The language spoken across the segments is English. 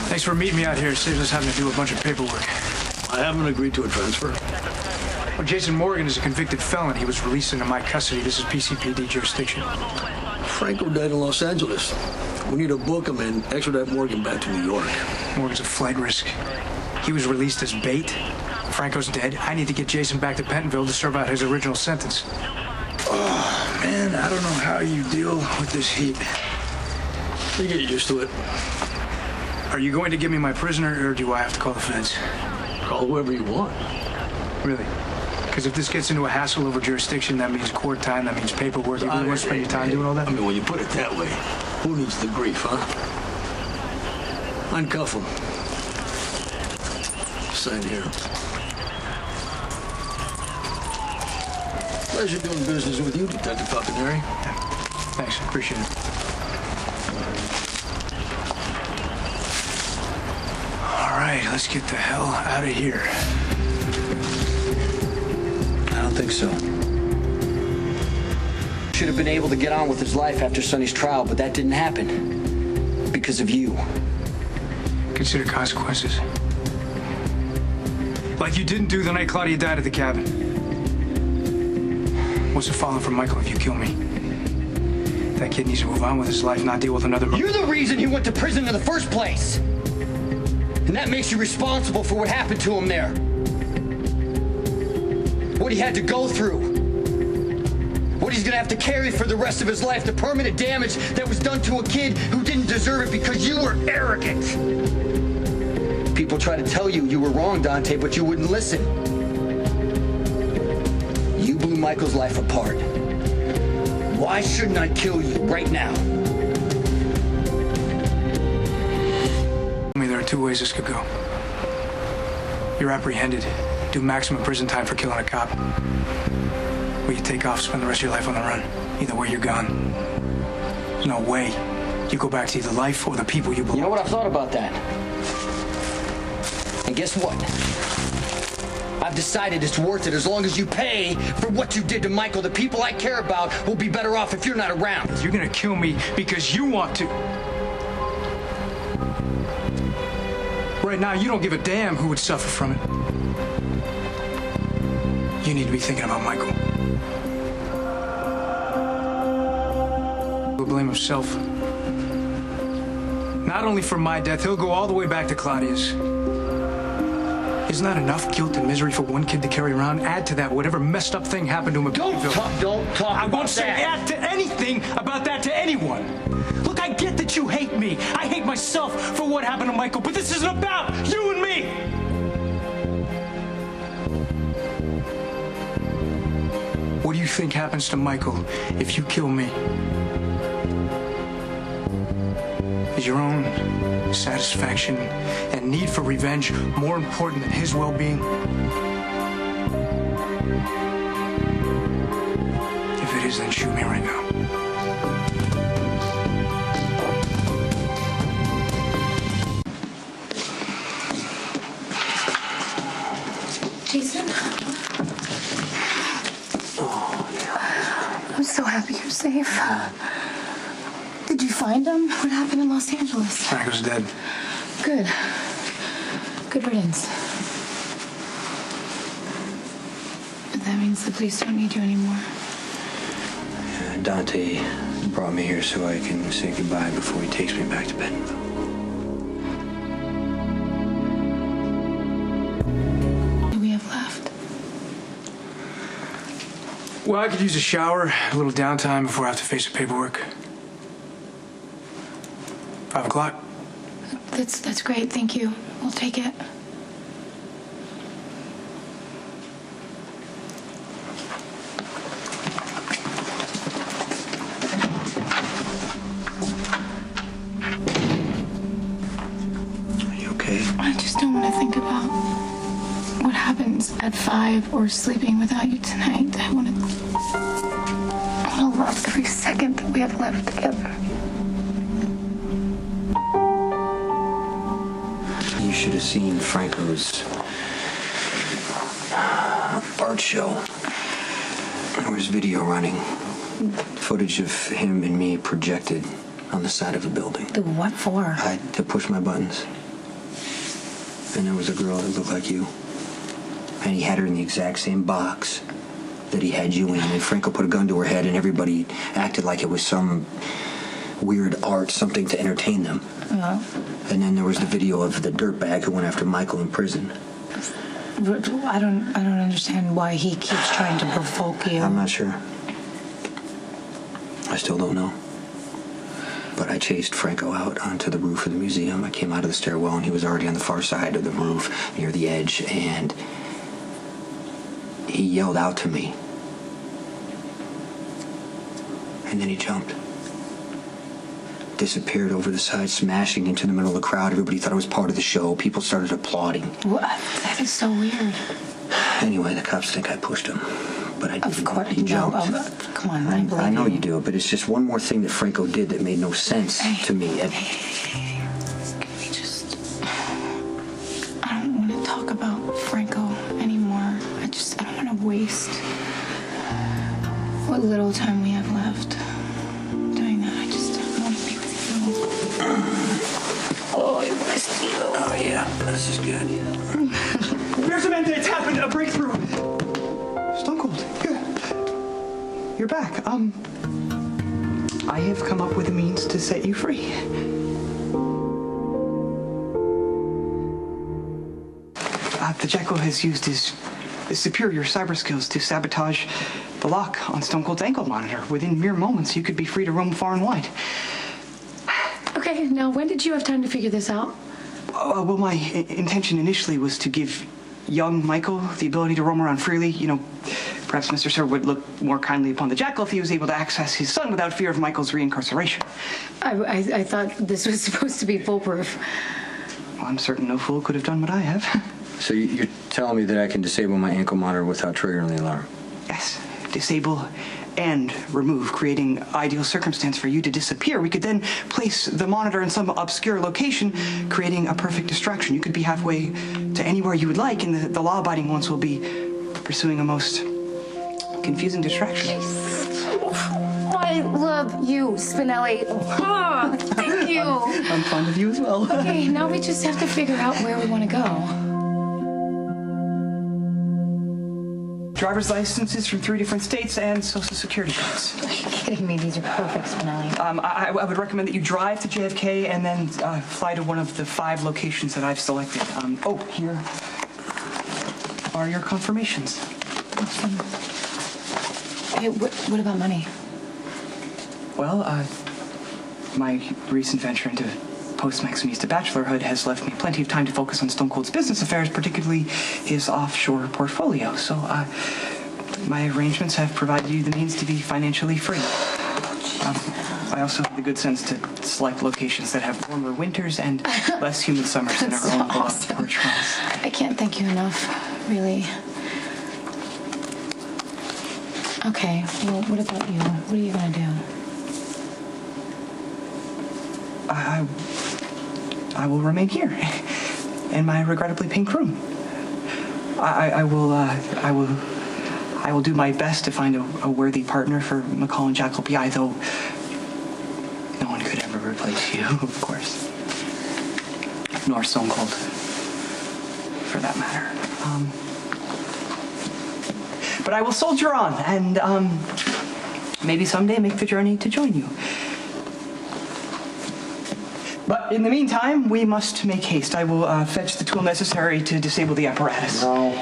Thanks for meeting me out here. It saves us having to do a bunch of paperwork. I haven't agreed to a transfer. Well, Jason Morgan is a convicted felon. He was released into my custody. This is PCPD jurisdiction. Franco died in Los Angeles. We need to book him and extradite Morgan back to New York. Morgan's a flight risk. He was released as bait. Franco's dead. I need to get Jason back to Pentonville to serve out his original sentence. Oh, man, I don't know how you deal with this heat. You get used to it. Are you going to give me my prisoner, or do I have to call the feds? Call whoever you want. Really? Because if this gets into a hassle over jurisdiction, that means court time, that means paperwork. You really want to spend your time doing all that? I mean, when you put it that way, who needs the grief, huh? Uncuff him. Sign here. Pleasure doing business with you, Detective Falconeri. Yeah. Thanks, appreciate it. All right, let's get the hell out of here. I don't think so. Should have been able to get on with his life after Sonny's trial, but that didn't happen. Because of you. Consider consequences. Like you didn't do the night Claudia died at the cabin. What's the fallout from Michael if you kill me? That kid needs to move on with his life, not deal with another murder. You're the reason he went to prison in the first place. And that makes you responsible for what happened to him there. What he had to go through. What he's gonna have to carry for the rest of his life. The permanent damage that was done to a kid who didn't deserve it because you were arrogant. People try to tell you you were wrong, Dante, but you wouldn't listen. You blew Michael's life apart. Why shouldn't I kill you right now? I mean, there are two ways this could go. You're apprehended, do maximum prison time for killing a cop. Or you take off, spend the rest of your life on the run. Either way, you're gone. There's no way you go back to either life or the people you belong to. You know what? I've thought about that. And guess what? I've decided it's worth it as long as you pay for what you did to Michael. The people I care about will be better off if you're not around. You're gonna kill me because you want to. Right now, you don't give a damn who would suffer from it. You need to be thinking about Michael. He'll blame himself. Not only for my death, he'll go all the way back to Claudia's. Isn't that enough guilt and misery for one kid to carry around? Add to that whatever messed up thing happened to him. Don't talk I won't say add to anything about that to anyone. Look, I get that you hate me. I hate myself for what happened to Michael, but this isn't about you and me. What do you think happens to Michael if you kill me? Is your own satisfaction and need for revenge more important than his well-being? If it is, then shoot me right now. Jason? I'm so happy you're safe. Did you find him? What happened in Los Angeles? Franco's dead. Good. Good riddance. But that means the police don't need you anymore. Dante brought me here so I can say goodbye before he takes me back to Pentonville. What do we have left? Well, I could use a shower, a little downtime before I have to face the paperwork. 5 o'clock. That's great, thank you. We'll take it. Are you okay? I just don't want to think about what happens at 5 or sleeping without you tonight. I want to love every second that we have left together. You should have seen Franco's art show. There was video running. Footage of him and me projected on the side of a building. What for? To push my buttons. And there was a girl that looked like you. And he had her in the exact same box that he had you in. And Franco put a gun to her head, and everybody acted like it was some weird art, something to entertain them. And then there was the video of the dirtbag who went after Michael in prison. I don't understand why he keeps trying to provoke you. I'm not sure. I still don't know. But I chased Franco out onto the roof of the museum. I came out of the stairwell, and he was already on the far side of the roof, near the edge, and he yelled out to me. And then he jumped. Disappeared over the side, smashing into the middle of the crowd. Everybody thought it was part of the show. People started applauding. What? That is so weird. Anyway, the cops think I pushed him. But I didn't. Of course. He jumped. No, come on, I believe I know you do, but it's just one more thing that Franco did that made no sense to me. Can we just... I don't want to talk about Franco anymore. I don't want to waste what little time we have left doing that. I want to be with you. Oh, I missed you. Oh, yeah. This is good. Here's a mandate. It's happened. A breakthrough. Stone Cold. Good. You're back. I have come up with a means to set you free. The Jackal has used his superior cyber skills to sabotage the lock on Stone Cold's ankle monitor. Within mere moments, you could be free to roam far and wide. Okay, now when did you have time to figure this out? Well, my intention initially was to give young Michael the ability to roam around freely. You know, perhaps Mr. Sir would look more kindly upon the Jackal if he was able to access his son without fear of Michael's reincarceration. I thought this was supposed to be foolproof. Well, I'm certain no fool could have done what I have. So you're telling me that I can disable my ankle monitor without triggering the alarm? Yes, disable and remove, creating ideal circumstance for you to disappear. We could then place the monitor in some obscure location, creating a perfect distraction. You could be halfway to anywhere you would like, and the law-abiding ones will be pursuing a most confusing distraction. I love you, Spinelli. Oh, thank you. I'm fond of you as well. Okay, now we just have to figure out where we want to go. Driver's licenses from 3 different states and social security cards. Are you kidding me? These are perfect, Spinelli. I would recommend that you drive to JFK and then fly to one of the 5 locations that I've selected. Here are your confirmations. Hey, what about money? Well, my recent venture into post-Maximista bachelorhood has left me plenty of time to focus on Stone Cold's business affairs, particularly his offshore portfolio. So, my arrangements have provided you the means to be financially free. I also have the good sense to select locations that have warmer winters and less humid summers than our own beloved Porch House. I can't thank you enough, really. Okay, well, what about you? What are you gonna do? I will remain here in my regrettably pink room. I will do my best to find a worthy partner for McCall and Jackal PI, though no one could ever replace you, of course. Nor Stone Cold, for that matter. But I will soldier on and maybe someday make the journey to join you. But in the meantime, we must make haste. I will fetch the tool necessary to disable the apparatus. No.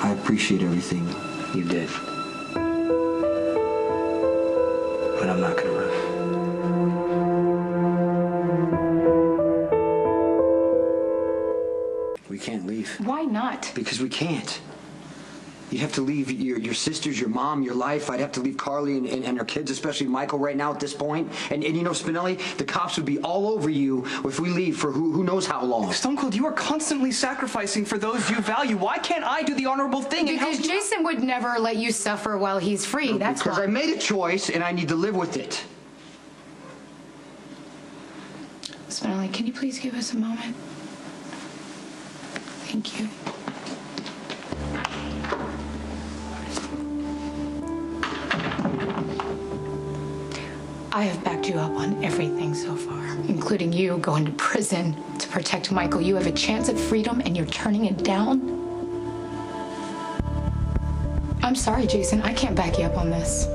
I appreciate everything you did. But I'm not gonna run. We can't leave. Why not? Because we can't. You have to leave your sisters, your mom, your life. I'd have to leave Carly and her kids, especially Michael, right now at this point. And you know, Spinelli, the cops would be all over you if we leave for who knows how long. Stone Cold, you are constantly sacrificing for those you value. Why can't I do the honorable thing and help Because you? Jason would never let you suffer while he's free. That's Because why. I made a choice and I need to live with it. Spinelli, can you please give us a moment? Thank you. I have backed you up on everything so far, including you going to prison to protect Michael. You have a chance at freedom and you're turning it down? I'm sorry, Jason. I can't back you up on this.